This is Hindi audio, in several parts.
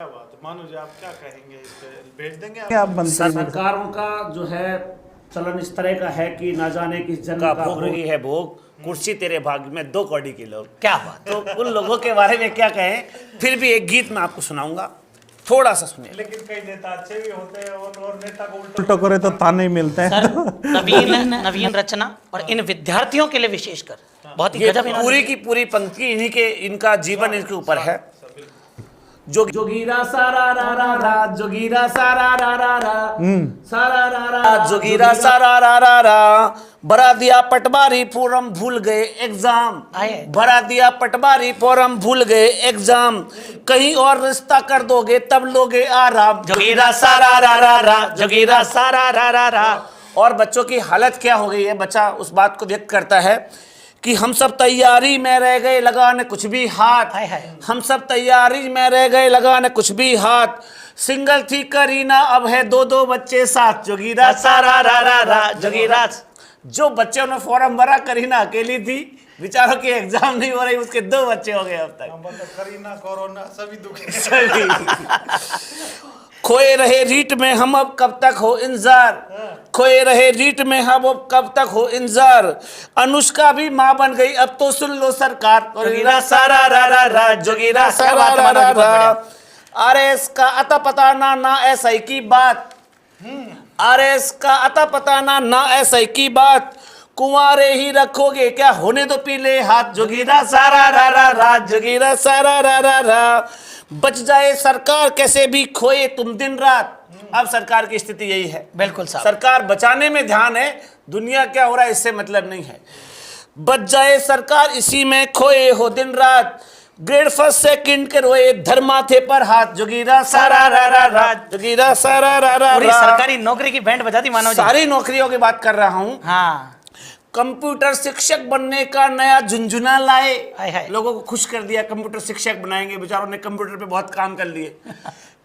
क्या बात है, मानो जी आप क्या कहेंगे इस पे, भेज देंगे आप मंत्री सरकारों का जो है चलन इस तरह का है कि ना जाने किस जन का भोग रही है भोग, कुर्सी तेरे भाग्य में 2 कौड़ी के लोग। क्या बात। तो उन लोगों के बारे में क्या कहें। फिर भी एक गीत मैं आपको सुनाऊंगा, थोड़ा सा सुनिए। लेकिन कई नेता अच्छे भी होते हैं और नेता को उल्टो करे तो ताने मिलते हैं। सर नवीन रचना और इन विद्यार्थियों के लिए विशेषकर बहुत ही ये गजब पूरी की पूरी पंक्ति इन्हीं के, इनका जीवन इनके ऊपर है। जोगीरा सारा रा रा रा, जोगीरा सारा रा रा रा, सारा रा रा, जोगीरा सारा रा रा रा, भरा दिया पटवारी फॉर्म भूल गए एग्जाम, भरा दिया पटवारी फॉर्म भूल गए एग्जाम, कहीं और रिश्ता कर दोगे तब लोगे आराम। जोगीरा सारा रा रा रा, जोगीरा सारा रा रा रा। और बच्चों की हालत क्या हो गई है, बच्चा उस बात को व्यक्त करता है कि हम सब तैयारी में रह गए लगाने कुछ भी हाथ, हम सब तैयारी में रह गए लगाने कुछ भी हाथ, सिंगल थी करीना अब है 2-2 बच्चे साथ। जोगीरा सारा रा रा रा, जोगीरा। जो बच्चों ने फॉर्म भरा करीना अकेली थी, बेचारों की एग्जाम नहीं हो रही, उसके 2 बच्चे हो गए अब तक। करीना कोरोना सभी दुखी सभी खोए रहे रीट में हम अब कब तक हो इंतजार, खोए रहे रीट में हम अब कब तक हो इंतजार, अनुष्का भी माँ बन गई अब तो सुन लो सरकार। जोगीरा सारा रा रा रा, जोगीरा सारा रा रा रा। अरे इसका अता पता ना ऐसा की बात, अरे इसका अता पता ना ऐसा की बात, कुंवारे ही रखोगे क्या होने दो पीले हाथ। जोगीरा सारा रा रा रा, जोगीरा सारा रा रा रा। बच जाए सरकार कैसे भी खोए तुम दिन रात। अब सरकार की स्थिति यही है, बिल्कुल साहब। सरकार बचाने में ध्यान है, दुनिया क्या हो रहा है इससे मतलब नहीं है। बच जाए सरकार इसी में खोए हो दिन रात, ग्रेड फर्स्ट सेकंड के रोए धर माथे पर हाथ। जोगीरा सारा रा रा रा, जोगीरा सारा रा रा पूरी रा। सरकारी नौकरी की बैंड बजा दी मानव जी। सारी नौकरियों की बात कर रहा हूँ। हाँ, कंप्यूटर शिक्षक बनने का नया झुंझुना लाए, हाय हाय। लोगों को खुश कर दिया, कंप्यूटर शिक्षक बनाएंगे, बेचारों ने कंप्यूटर पे बहुत काम कर लिए।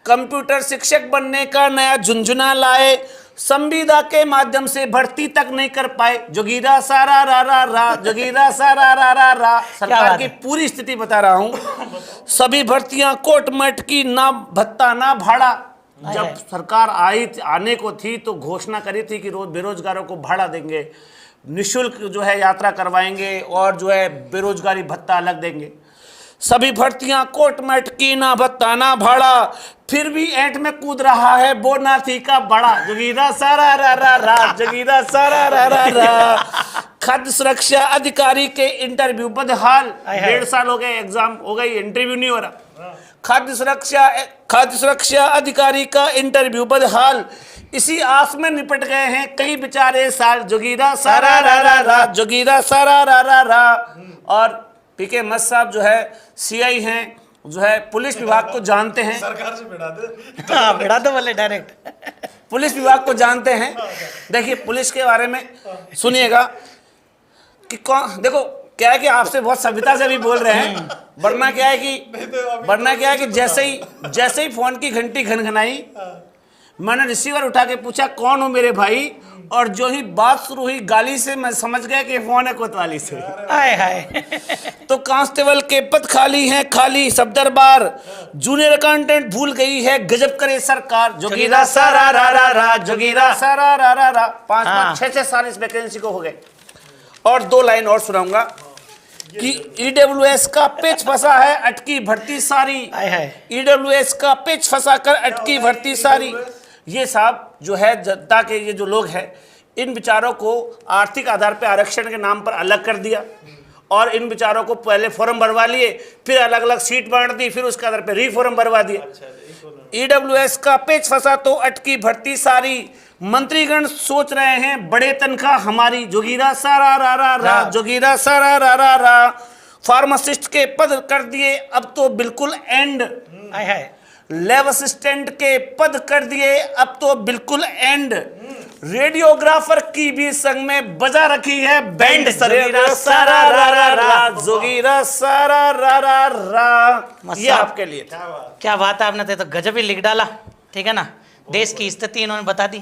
कंप्यूटर शिक्षक बनने का नया झुंझुना लाए, संविदा के माध्यम से भर्ती तक नहीं कर पाए। जोगीरा सारा रा रा रा, जोगीरा सारा रा रा रा। सरकार की पूरी स्थिति बता रहा हूँ। सभी भर्तियां कोट मट की, ना भत्ता ना भाड़ा। जब सरकार आने को थी तो घोषणा करी थी कि रोज बेरोजगारों को भाड़ा देंगे, निशुल्क जो है यात्रा करवाएंगे और जो है बेरोजगारी भत्ता अलग देंगे। सभी भर्तियां कोट मैट की, ना भत्ता ना भाड़ा, फिर भी ऐंठ में कूद रहा है बोनाथी का बड़ा। जोगीरा सारा रा रा रा, जोगीरा सारा रा रा रा। खाद्य सुरक्षा अधिकारी के इंटरव्यू बदहाल, 1.5 साल हो गए, एग्जाम हो गई, इंटरव्यू नहीं हो रहा। खाद्य सुरक्षा अधिकारी का इंटरव्यू बदहाल, इसी आस में निपट गए हैं कई बेचारे साल। जोगीरा सारा रा रा रा, जोगीरा सारा रा रा रा। और पीके मस्त साहब जो है सीआई हैं, जो है पुलिस विभाग को जानते हैं, सरकार से भिड़ा दे। हाँ, भिड़ा दो बोले डायरेक्ट। पुलिस विभाग को जानते हैं। देखिए पुलिस के बारे में सुनिएगा कि कौन, देखो क्या है कि आपसे बहुत सभ्यता से भी बोल रहे हैं, वरना क्या है कि जैसे ही फोन की घंटी घनघनाई, मैंने रिसीवर उठा के पूछा कौन हो मेरे भाई, और जो ही बात शुरू हुई गाली से मैं समझ गया कि फोन है कोतवाली से। हाय हाय। तो कांस्टेबल के पद खाली हैं, खाली सब दरबार, जूनियर अकाउंटेंट भूल गई है गजब करे सरकार। जोगीरा सारा रा रा रा, जोगीरा सारा रा रा रा। 5-5, 6-6 साल इस वैकेंसी को हो गए। और 2 लाइन और सुनाऊंगा कि ईडब्ल्यूएस का पेच फंसा है अटकी भर्ती सारी, ईडब्ल्यूएस का पेच फंसा कर अटकी भर्ती सारी। ये साहब जो है जनता के, ये जो लोग हैं, इन विचारों को आर्थिक आधार पर आरक्षण के नाम पर अलग कर दिया, और इन विचारों को पहले फॉर्म भरवा लिए, फिर अलग अलग सीट बांट दी, फिर उसके आधार पर रीफॉर्म भरवा दिया। ईडब्ल्यूएस का पेच फंसा तो अटकी भर्ती सारी, मंत्रीगण सोच रहे हैं बड़े तनख्वाह हमारी। जोगीरा सारा रा रा रा, जोगीरा सारा रा रा रा। फार्मासिस्ट के पद कर दिए अब तो बिल्कुल एंड, लैब असिस्टेंट के पद कर दिए अब तो बिल्कुल एंड, रेडियोग्राफर की भी संग में बजा रखी है बैंड। जोगीरा सारा रा रा रा, जोगीरा सारा रा रा रा। ये आपके लिए क्या बात है, आपने तो गजब ही लिख डाला। ठीक है ना, देश की स्थिति इन्होंने बता दी।